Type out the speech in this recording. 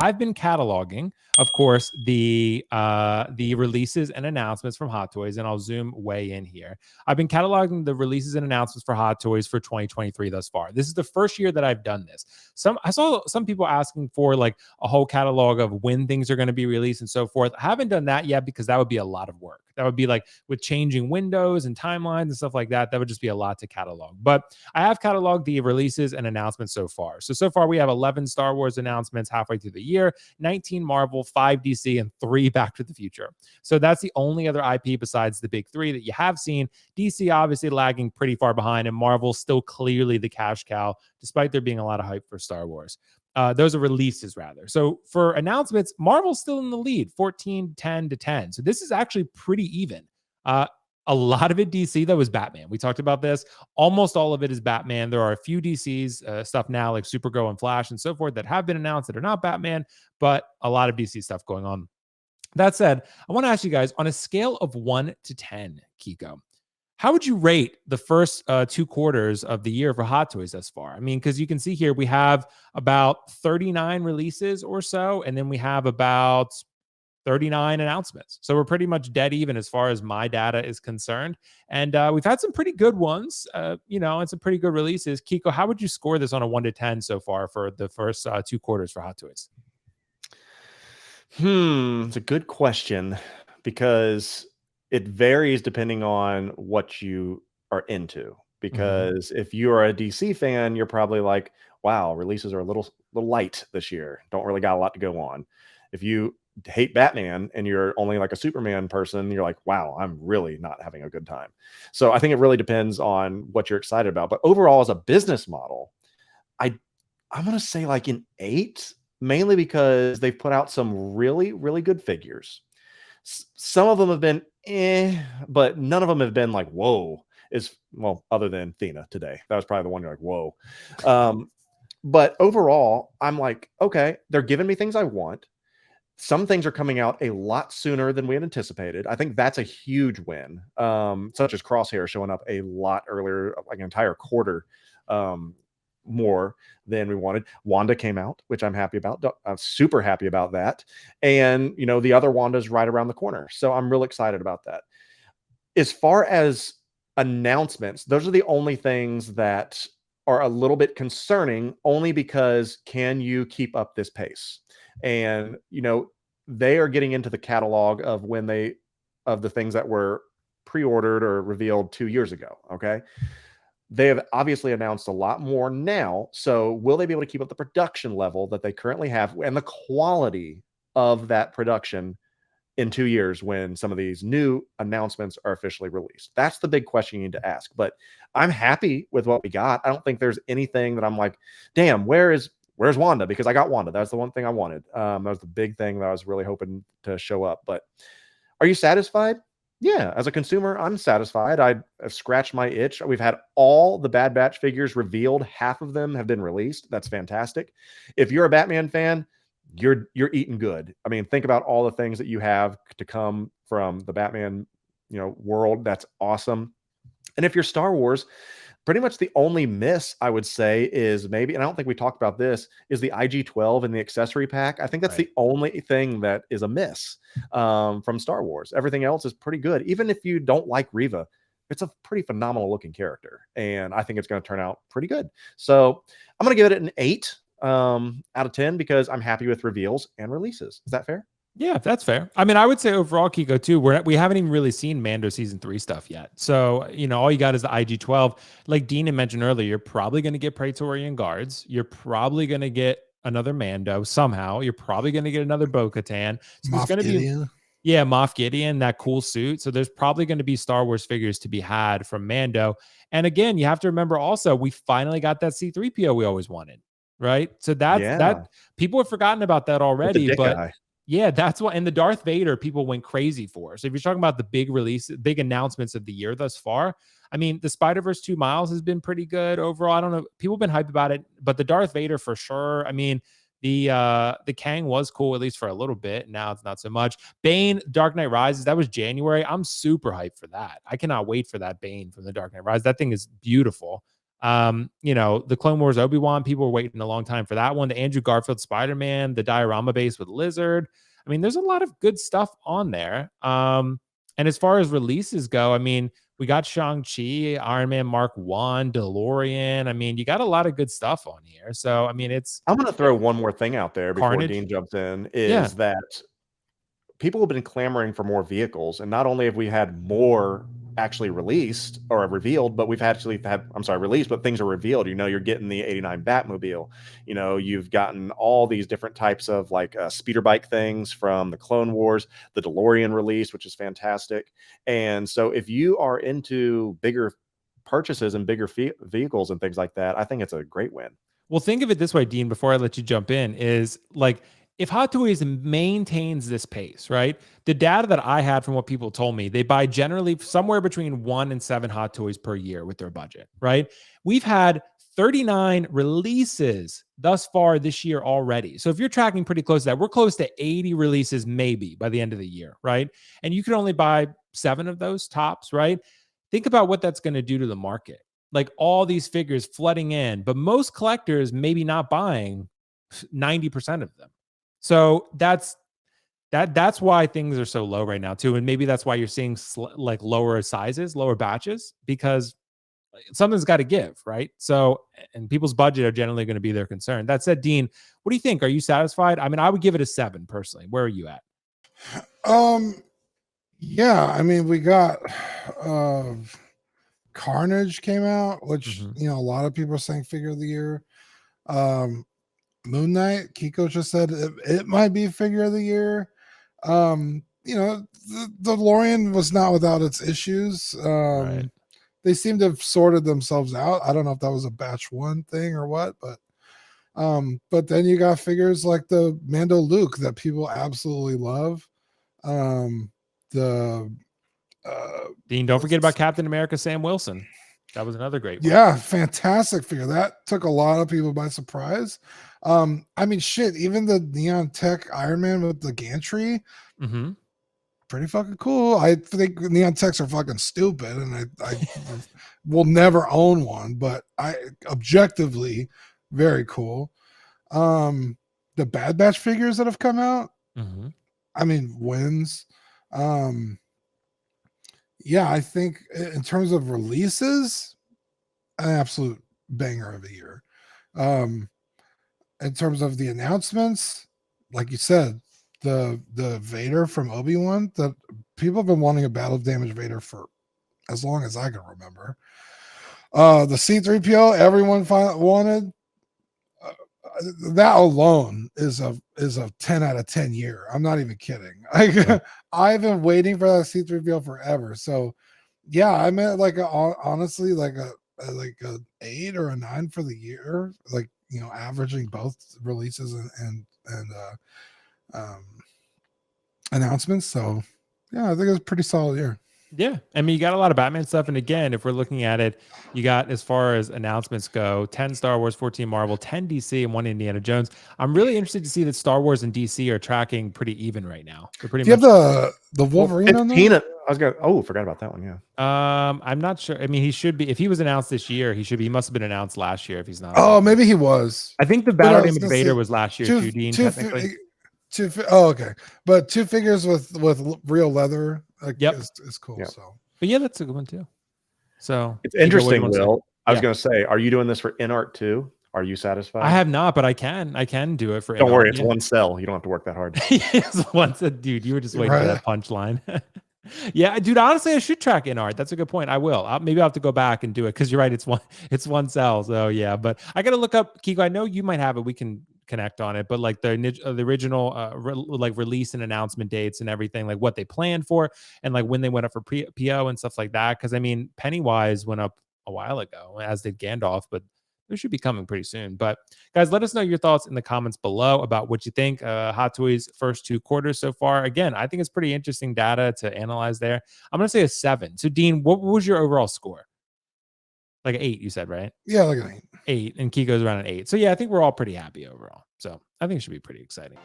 I've been cataloging, of course, the releases and announcements from Hot Toys, and I'll zoom way in here. I've been cataloging the releases and announcements for Hot Toys for 2023 thus far. This is the first year that I've done this. I saw some people asking for like a whole catalog of when things are going to be released and so forth. I haven't done that yet because that would be a lot of work. That would be like with changing windows and timelines and stuff like that. That would just be a lot to catalog. But I have cataloged the releases and announcements so far. So far we have 11 Star Wars announcements halfway through the year, 19 Marvel, 5 DC, and 3 Back to the Future. So that's the only other IP besides the big 3 that you have seen. DC obviously lagging pretty far behind, and Marvel still clearly the cash cow, despite there being a lot of hype for Star Wars. Those are releases rather. So for announcements, Marvel's still in the lead, 14, 10 to 10. So this is actually pretty even. A lot of it DC, though, is Batman. We talked about this. Almost all of it is Batman. There are a few DC's stuff now, like Supergirl and Flash and so forth, that have been announced that are not Batman, but a lot of DC stuff going on. That said, I want to ask you guys, on a scale of 1 to 10, Kiko, how would you rate the first 2 quarters of the year for Hot Toys thus far? I mean, because you can see here we have about 39 releases or so, and then we have about 39 announcements. So we're pretty much dead even as far as my data is concerned. And we've had some pretty good ones, and some pretty good releases. Kiko, how would you score this on a 1 to 10 so far for the first 2 quarters for Hot Toys? It's a good question because it varies depending on what you are into. Because if you are a DC fan, you're probably like, wow, releases are a little light this year. Don't really got a lot to go on. If you hate Batman and you're only like a Superman person, you're like, wow, I'm really not having a good time. So I think it really depends on what you're excited about. But overall, as a business model, I'm going to say like an 8, mainly because they've put out some really, really good figures. Some of them have been but none of them have been like, whoa, other than Thena today. That was probably the one you're like, whoa. But overall, I'm like, okay, they're giving me things I want. Some things are coming out a lot sooner than we had anticipated. I think that's a huge win, such as Crosshair showing up a lot earlier, like an entire quarter more than we wanted. Wanda came out, which I'm happy about. I'm super happy about that. And, the other Wanda's right around the corner. So I'm real excited about that. As far as announcements, those are the only things that are a little bit concerning, only because can you keep up this pace? And, they are getting into the catalog of of the things that were pre-ordered or revealed 2 years ago. Okay. They have obviously announced a lot more now. So will they be able to keep up the production level that they currently have and the quality of that production in 2 years when some of these new announcements are officially released? That's the big question you need to ask. But I'm happy with what we got. I don't think there's anything that I'm like, damn, where's Wanda? Because I got Wanda. That's the one thing I wanted. That was the big thing that I was really hoping to show up. But are you satisfied? Yeah, as a consumer, I'm satisfied. I have scratched my itch. We've had all the Bad Batch figures revealed. Half of them have been released. That's fantastic. If you're a Batman fan, you're eating good. I mean, think about all the things that you have to come from the Batman, world. That's awesome. And if you're Star Wars, pretty much the only miss I would say is maybe, and I don't think we talked about this, is the IG-12 and the accessory pack. I think that's the only thing that is a miss from Star Wars. Everything else is pretty good. Even if you don't like Reva, it's a pretty phenomenal looking character, and I think it's going to turn out pretty good. So I'm going to give it an 8 out of 10 because I'm happy with reveals and releases. Is that fair? Yeah, that's fair. I mean, I would say overall, Kiko, too, we haven't even really seen Mando season 3 stuff yet. So, all you got is the IG-12. Like Dean had mentioned earlier, you're probably going to get Praetorian Guards. You're probably going to get another Mando somehow. You're probably going to get another Bo-Katan. So there's going to be, Moff Gideon, that cool suit. So there's probably going to be Star Wars figures to be had from Mando. And again, you have to remember also, we finally got that C-3PO we always wanted, right? So that people have forgotten about that already, but yeah, that's what, and the Darth Vader people went crazy for. So if you're talking about the big announcements of the year thus far, I mean, the Spider-Verse 2 Miles has been pretty good overall. I don't know, people have been hyped about it, but the Darth Vader for sure. I mean, the Kang was cool, at least for a little bit. Now it's not so much. Bane, Dark Knight Rises, that was January. I'm super hyped for that. I cannot wait for that Bane from the Dark Knight Rises. That thing is beautiful. The Clone Wars Obi-Wan, people were waiting a long time for that one. The Andrew Garfield Spider-Man, the diorama base with Lizard. I mean, there's a lot of good stuff on there. And as far as releases go, I mean, we got Shang-Chi, Iron Man Mark 1, DeLorean. I mean, you got a lot of good stuff on here. So, I mean, I'm going to throw one more thing out there before Carnage. Dean jumps in, Yeah. is that people have been clamoring for more vehicles, and not only have we had more actually released or revealed, but we've actually had, I'm sorry, released, but things are revealed. You're getting the 89 Batmobile. You've gotten all these different types of like speeder bike things from the Clone Wars, the DeLorean release, which is fantastic. And so if you are into bigger purchases and bigger vehicles and things like that, I think it's a great win. Well, think of it this way, Dean, before I let you jump in, is like, if Hot Toys maintains this pace, right? The data that I had from what people told me, they buy generally somewhere between 1 and 7 Hot Toys per year with their budget, right? We've had 39 releases thus far this year already. So if you're tracking pretty close to that, we're close to 80 releases maybe by the end of the year, right? And you can only buy 7 of those tops, right? Think about what that's going to do to the market. Like all these figures flooding in, but most collectors maybe not buying 90% of them. So that's why things are so low right now too, and maybe that's why you're seeing like lower sizes, lower batches, because something's got to give, right? So, and people's budget are generally going to be their concern. That said, Dean, what do you think? Are you satisfied? I mean, I would give it a 7 personally. Where are you at? Yeah, I mean, we got Carnage came out, which a lot of people are saying figure of the year. Moon Knight, Kiko just said it might be figure of the year. The DeLorean was not without its issues. Right. They seem to have sorted themselves out. I don't know if that was a batch 1 thing or what, but then you got figures like the Mando Luke that people absolutely love. Dean, don't forget about Captain America Sam Wilson. That was another great one. Yeah, fantastic figure. That took a lot of people by surprise. I mean, shit, even the Neon Tech Iron Man with the gantry, pretty fucking cool. I think Neon Techs are fucking stupid, and I will never own one, but I objectively very cool. The Bad Batch figures that have come out, I mean, wins. Yeah, I think in terms of releases, an absolute banger of the year. In terms of the announcements, like you said, the Vader from Obi-Wan, that people have been wanting a battle damage Vader for as long as I can remember. The C-3PO everyone wanted. That alone is a 10 out of 10 year. I'm not even kidding. I've been waiting for that C-3PO forever. So yeah, I'm at like honestly like a 8 or a 9 for the year, like averaging both releases and announcements. So yeah, I think it's a pretty solid year. Yeah, I mean, you got a lot of Batman stuff, and again, if we're looking at it, you got, as far as announcements go, 10 Star Wars, 14 Marvel, 10 DC, and 1 Indiana Jones. I'm really interested to see that Star Wars and DC are tracking pretty even right now. They're pretty much. You have the Wolverine on there? Forgot about that one. Yeah. I'm not sure. I mean, he should be. If he was announced this year, he should be. He must have been announced last year. If he's not. Oh, maybe he was. I think the Battle Damage Vader was last year too, Dean. Technically. Okay, but 2 figures with real leather. Is cool. Yep. So, but yeah, that's a good one too. So it's interesting, Will. I was going to say, are you doing this for InArt too? Are you satisfied? I have not, but I can do it for. Don't worry, it's one cell. You don't have to work that hard. Dude, you were just waiting for that punchline. Yeah, dude. Honestly, I should track InArt. That's a good point. I will. Maybe I'll have to go back and do it because you're right. It's one cell. So yeah, but I got to look up, Kiko. I know you might have it. We can connect on it, but like the original like release and announcement dates and everything, like what they planned for and like when they went up for PO and stuff like that. Because I mean, Pennywise went up a while ago, as did Gandalf, but they should be coming pretty soon. But guys, let us know your thoughts in the comments below about what you think. Hot Toys first 2 quarters so far. Again, I think it's pretty interesting data to analyze there. I'm gonna say a 7. So Dean, what was your overall score? Like an 8, you said, right? Yeah, like an 8. 8, and Kiko's around an 8. So yeah, I think we're all pretty happy overall. So I think it should be pretty exciting.